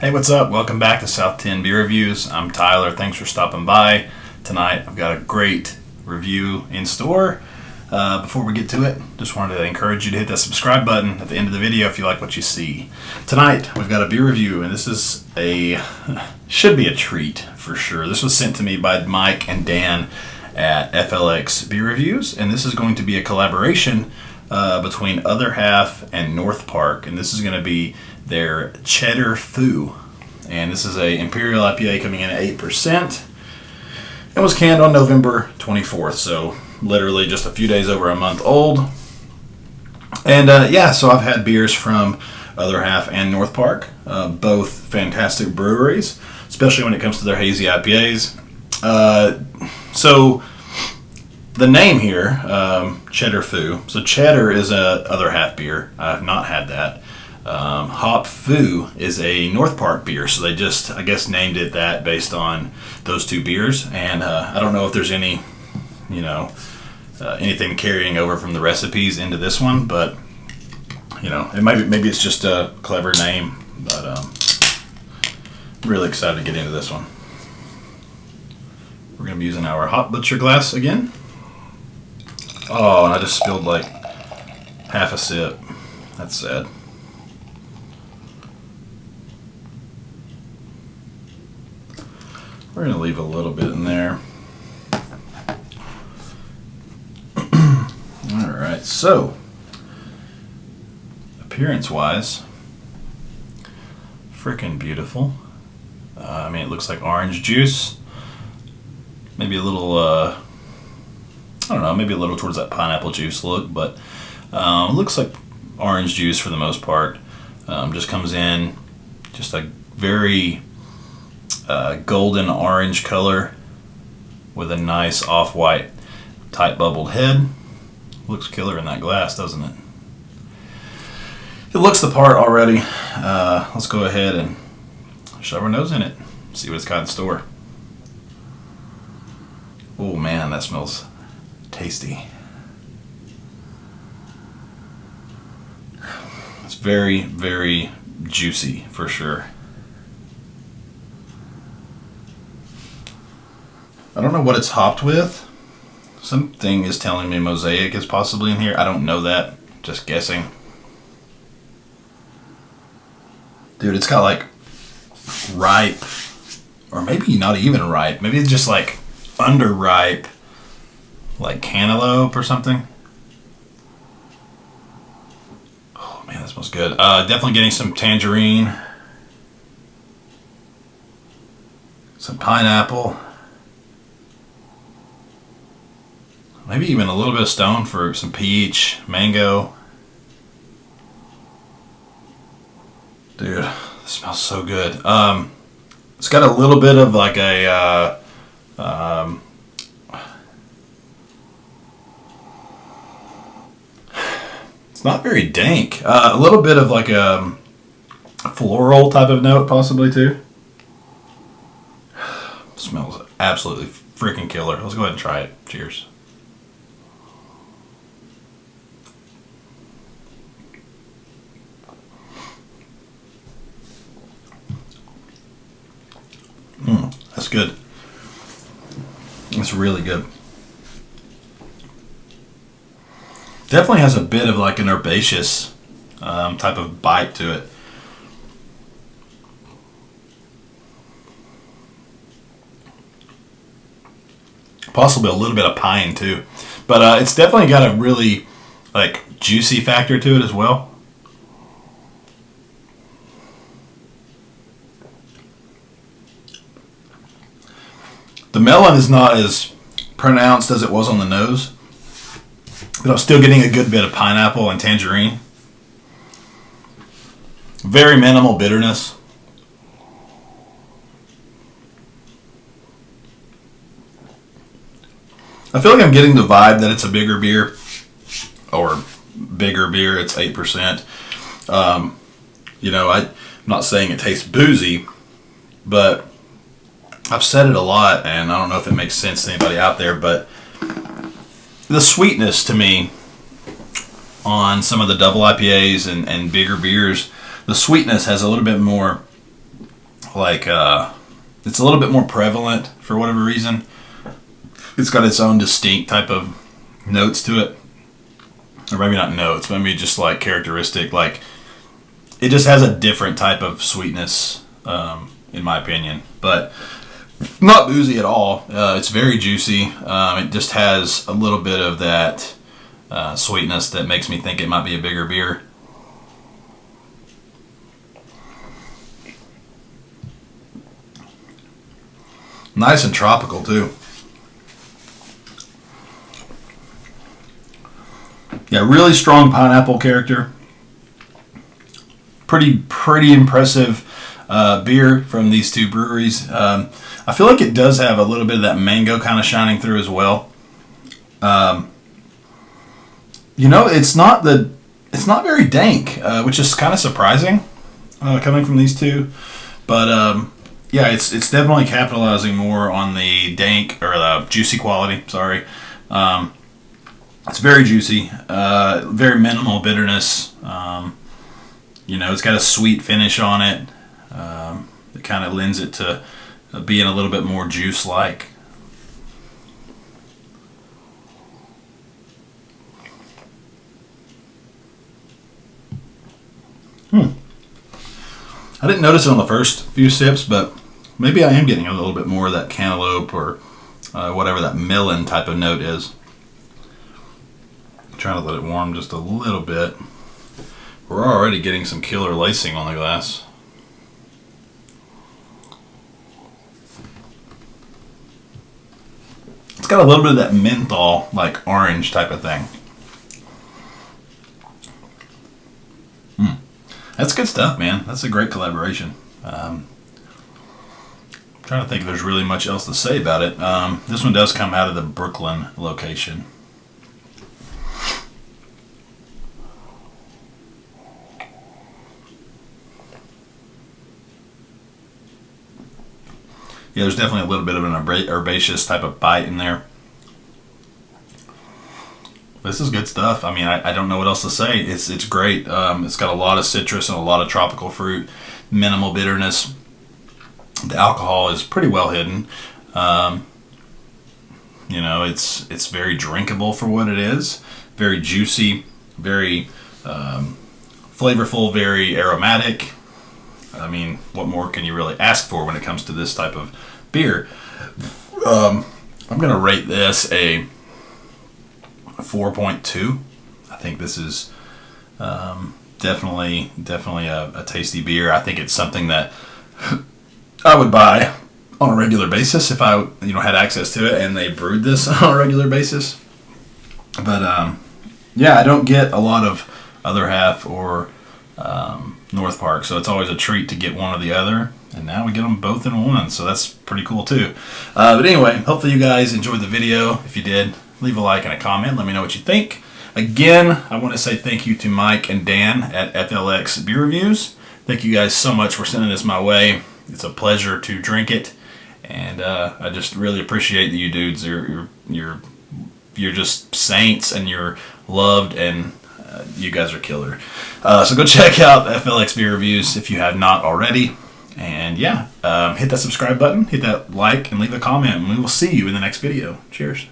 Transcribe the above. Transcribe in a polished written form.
Hey, what's up? Welcome back to South 10 Beer Reviews. I'm Tyler. Thanks for stopping by. Tonight I've got a great review in store. Before we get to it, just wanted to encourage you to hit that subscribe button at the end of the video if you like what you see. Tonight we've got a beer review, and this is should be a treat for sure. This was sent to me by Mike and Dan at FLX Beer Reviews, and this is going to be a collaboration between Other Half and North Park, and this is going to be their Cheddar Foo, and this is a Imperial IPA coming in at 8%. It was canned on November 24th, so literally just a few days over a month old. And so I've had beers from Other Half and North Park, both fantastic breweries, especially when it comes to their hazy IPAs. So the name here, Cheddar Foo. So Cheddar is a Other Half beer. I have not had that. Hop Foo is a North Park beer, so they just, I guess, named it that based on those two beers. And I don't know if there's any, anything carrying over from the recipes into this one, but maybe it's just a clever name. But I'm really excited to get into this one. We're gonna be using our Hop Butcher glass again. Oh, and I just spilled like half a sip. That's sad. We're going to leave a little bit in there. Alright, so appearance-wise, freaking beautiful. It looks like orange juice. Maybe a little, I don't know, maybe a little towards that pineapple juice look, but it looks like orange juice for the most part. Just comes in just a very golden orange color with a nice off-white tight bubbled head. Looks killer in that glass, doesn't it? It looks the part already. Let's go ahead and shove our nose in it, see what it's got in store. Oh man, that smells tasty. It's very, very juicy for sure. I don't know what it's hopped with. Something is telling me Mosaic is possibly in here. I don't know that. Just guessing. Dude, it's got like ripe, or maybe not even ripe. Maybe it's just like underripe, like cantaloupe or something. Oh man, that smells good. Definitely getting some tangerine, some pineapple. Maybe even a little bit of stone fruit, some peach, mango. Dude, this smells so good. It's got a little bit of like a, it's not very dank. A little bit of like a floral type of note possibly too. Smells absolutely freaking killer. Let's go ahead and try it. Cheers. That's good. It's really good. Definitely has a bit of like an herbaceous type of bite to it. Possibly a little bit of pine too. But it's definitely got a really like juicy factor to it as well. The melon is not as pronounced as it was on the nose, but I'm still getting a good bit of pineapple and tangerine. Very minimal bitterness. I feel like I'm getting the vibe that it's a bigger beer, or bigger beer. It's 8%. I'm not saying it tastes boozy, but I've said it a lot, and I don't know if it makes sense to anybody out there, but the sweetness to me on some of the double IPAs and bigger beers, the sweetness has a little bit more like it's a little bit more prevalent for whatever reason. It's got its own distinct type of notes to it, or maybe not notes, maybe just like characteristic. Like it just has a different type of sweetness, in my opinion, but not boozy at all. It's very juicy. It just has a little bit of that sweetness that makes me think it might be a bigger beer. Nice and tropical too. Yeah, really strong pineapple character. Pretty impressive beer from these two breweries. I feel like it does have a little bit of that mango kind of shining through as well. It's not very dank, which is kind of surprising coming from these two. But yeah, it's definitely capitalizing more on the dank or the juicy quality. Sorry. It's very juicy, very minimal bitterness. It's got a sweet finish on it. It kind of lends it to being a little bit more juice-like. I didn't notice it on the first few sips, but maybe I am getting a little bit more of that cantaloupe or whatever that melon type of note is. I'm trying to let it warm just a little bit. We're already getting some killer lacing on the glass. It's got a little bit of that menthol, like orange type of thing. That's good stuff, man. That's a great collaboration. I'm trying to think if there's really much else to say about it. This one does come out of the Brooklyn location. Yeah, there's definitely a little bit of an herbaceous type of bite in there. This is good stuff. I mean, I don't know what else to say. It's great. It's got a lot of citrus and a lot of tropical fruit, minimal bitterness. The alcohol is pretty well hidden. It's very drinkable for what it is. Very juicy, very flavorful, very aromatic. I mean, what more can you really ask for when it comes to this type of beer? I'm going to rate this a 4.2. I think this is definitely a tasty beer. I think it's something that I would buy on a regular basis if I had access to it and they brewed this on a regular basis. But yeah, I don't get a lot of Other Half or North Park, so it's always a treat to get one or the other, and now we get them both in one, so that's pretty cool too. But anyway, hopefully you guys enjoyed the video. If you did, leave a like and a comment. Let me know what you think. Again, I want to say thank you to Mike and Dan at FLX Beer Reviews. Thank you guys so much for sending this my way. It's a pleasure to drink it, and I just really appreciate that you dudes. You're just saints, and you're loved, and you guys are killer. So go check out FLX Beer Reviews if you have not already. And yeah, hit that subscribe button, hit that like, and leave a comment, and we will see you in the next video. Cheers.